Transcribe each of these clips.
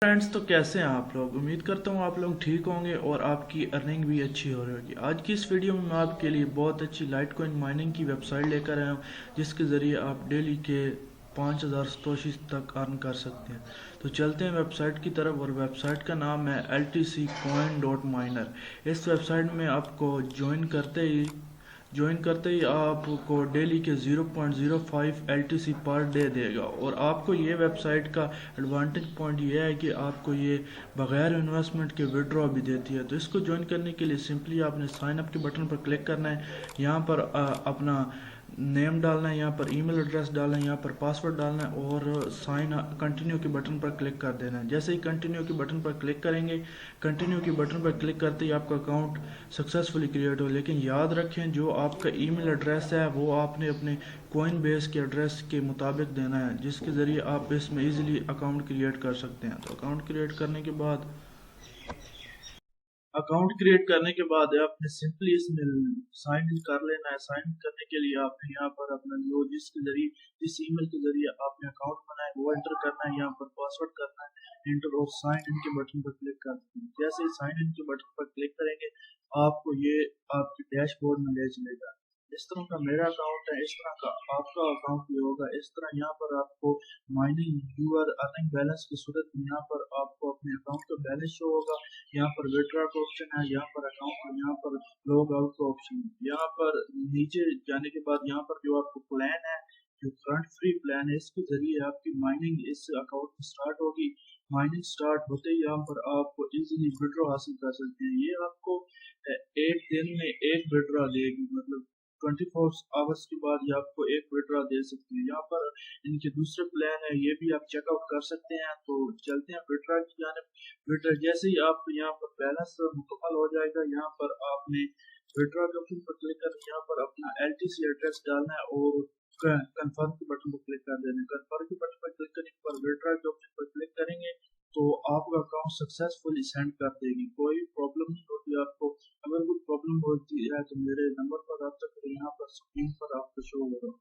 Friends, तो कैसे हैं आप लोग। उम्मीद करता हूँ आप लोग ठीक होंगे और आपकी अर्निंग भी अच्छी हो रही होगी। आज की इस वीडियो में मैं आपके लिए बहुत अच्छी लाइट कॉइन माइनिंग की वेबसाइट लेकर आया हूँ, जिसके ज़रिए आप डेली के 5000 सतोशी तक अर्न कर सकते हैं। तो चलते हैं वेबसाइट की तरफ, और वेबसाइट का नाम है LTCcoin.miner। इस वेबसाइट में आपको ज्वाइन करते ही आपको डेली के 0.05 LTC पर डे देगा। और आपको ये वेबसाइट का एडवांटेज पॉइंट ये है कि आपको ये बगैर इन्वेस्टमेंट के विड्रॉ भी देती है। तो इसको ज्वाइन करने के लिए सिंपली आपने साइन अप के बटन पर क्लिक करना है। यहाँ पर अपना नेम डालना है, यहाँ पर ईमेल एड्रेस डालना है, यहाँ पर पासवर्ड डालना है और साइन कंटिन्यू के बटन पर क्लिक कर देना है। जैसे ही कंटिन्यू के बटन पर क्लिक करेंगे, कंटिन्यू के बटन पर क्लिक करते ही आपका अकाउंट सक्सेसफुली क्रिएट हो। लेकिन याद रखें, जो आपका ईमेल एड्रेस है वो आपने अपने कोइन बेस के एड्रेस के मुताबिक देना है, जिसके ज़रिए आप इसमें इजीली अकाउंट क्रिएट कर सकते हैं। तो अकाउंट क्रिएट करने के बाद आपने सिंपली इसमें साइन इन कर लेना है। साइन इन करने के लिए आपने यहाँ पर अपना जो जिस ईमेल के जरिए आपने अकाउंट बनाया वो एंटर करना है, यहाँ पर पासवर्ड करना है एंटर, और साइन इन के बटन पर क्लिक कर देना है। जैसे ही साइन इन के बटन पर क्लिक करेंगे, आपको ये आपके डैशबोर्ड में ले चलेगा। इस तरह का मेरा अकाउंट है, इस तरह का आपका अकाउंट भी होगा। इस तरह यहाँ पर आपको माइनिंग यूआर अर्निंग बैलेंस की सूरत में यहाँ पर आपको अपने अकाउंट का बैलेंस शो होगा। यहाँ पर विड्रॉ का ऑप्शन है, यहाँ पर अकाउंट, और यहाँ पर लॉग आउट का ऑप्शन है। यहाँ पर नीचे जाने के बाद यहाँ पर जो आपको प्लान है, जो करंट फ्री प्लान है, इसके जरिए आपकी माइनिंग इस अकाउंट में स्टार्ट होगी। माइनिंग स्टार्ट होते ही यहाँ पर आप इजीली विड्रॉ हासिल कर सकते हैं। ये आपको एक दिन में एक विड्रॉ देगी, मतलब 24 आवर्स के बाद ये आपको एक विड्रॉ दे सकती है। यहाँ पर इनके दूसरे प्लान है, ये भी आप चेकआउट कर सकते हैं। तो चलते हैं विड्रॉ की जानिब। विड्रॉ जैसे ही आप यहाँ पर बैलेंस मुकम्मल हो जाएगा, यहाँ पर आपने विड्रॉ के ऑप्शन पर क्लिक कर यहाँ पर अपना LTC एड्रेस डालना है और कंफर्म के बटन पर क्लिक कर देना है। कंफर्म के बटन पर क्लिक करने के बाद विड्रॉ के ऑप्शन पर क्लिक करेंगे तो आपका अकाउंट सक्सेसफुली सेंड कर देगी। कोई प्रॉब्लम नहीं होती आपको। अगर कोई प्रॉब्लम होती है तो मेरे नंबर पर रब्ता करें, यहाँ पर स्क्रीन पर आपको शो हो रहा है।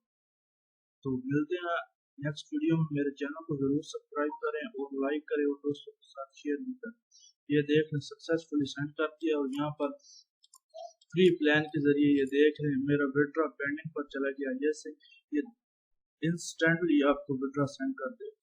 तो मिलते हैं नेक्स्ट वीडियो में। मेरे चैनल को जरूर सब्सक्राइब करें और लाइक करें और दोस्तों के साथ शेयर भी करें। ये देख लें सक्सेसफुली सेंड कर दिया, और यहाँ पर फ्री प्लान के जरिए ये देख लें मेरा विड्रॉ पेंडिंग पर चला गया। जैसे ये इंस्टेंटली आपको विड्रॉ सेंड कर दे।